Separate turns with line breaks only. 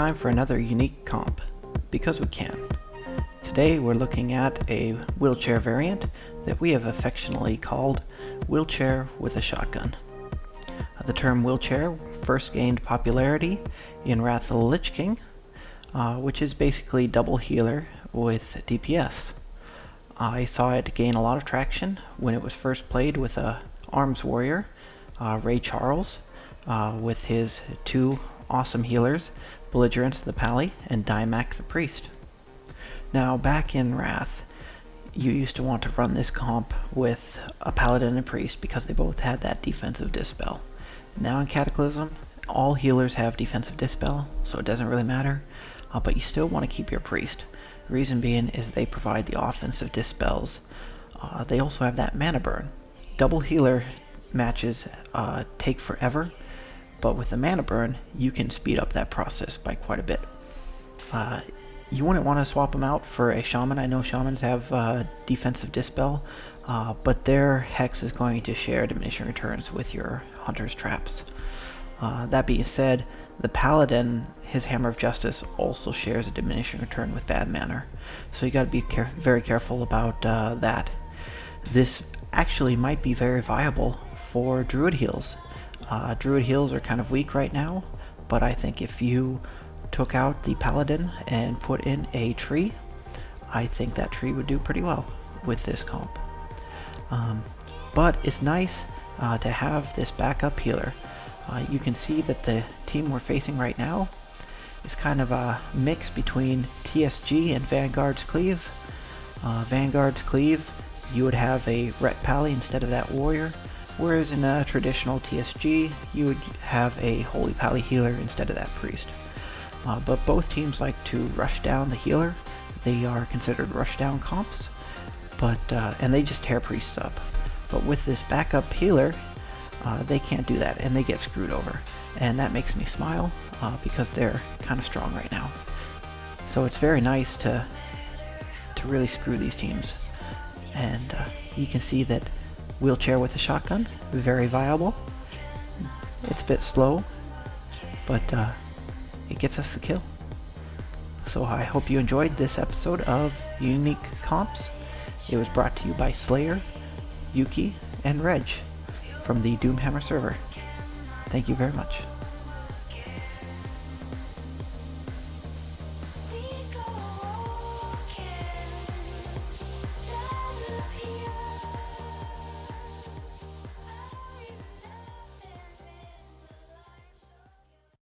time for another unique comp, because we can. Today we're looking at a wheelchair variant that we have affectionately called wheelchair with a shotgun. The term wheelchair first gained popularity in Wrath of the Lich King, which is basically double healer with DPS. I saw it gain a lot of traction when it was first played with a arms warrior, Ray Charles, with his two awesome healers, Belligerence the Pally and Dimac the Priest. Now back in Wrath, you used to want to run this comp with a Paladin and Priest because they both had that defensive dispel. Now in Cataclysm, all healers have defensive dispel, so it doesn't really matter, but you still want to keep your Priest. The reason being is they provide the offensive dispels. They also have that mana burn. Double healer matches take forever, but with the mana burn, you can speed up that process by quite a bit. You wouldn't want to swap them out for a shaman. I know shamans have defensive dispel, but their hex is going to share diminishing returns with your hunter's traps. That being said, the paladin, his Hammer of Justice, also shares a diminishing return with bad mana, so you got to be very careful about that. This actually might be very viable for druid heals. Druid heals are kind of weak right now, but I think if you took out the paladin and put in a tree, I think that tree would do pretty well with this comp. But it's nice to have this backup healer. You can see that the team we're facing right now is kind of a mix between TSG and Vanguard's Cleave. Vanguard's Cleave, you would have a Ret Pally instead of that warrior, whereas in a traditional TSG, you would have a Holy Pally healer instead of that priest. But both teams like to rush down the healer. They are considered rush down comps, and they just tear priests up. But with this backup healer, they can't do that, and they get screwed over. And that makes me smile, because they're kind of strong right now. So it's very nice to really screw these teams. And you can see that wheelchair with a shotgun, very viable. It's a bit slow, but it gets us the kill. So I hope you enjoyed this episode of Unique Comps. It was brought to you by Slayer, Yuki, and Reg from the Doomhammer server. Thank you very much.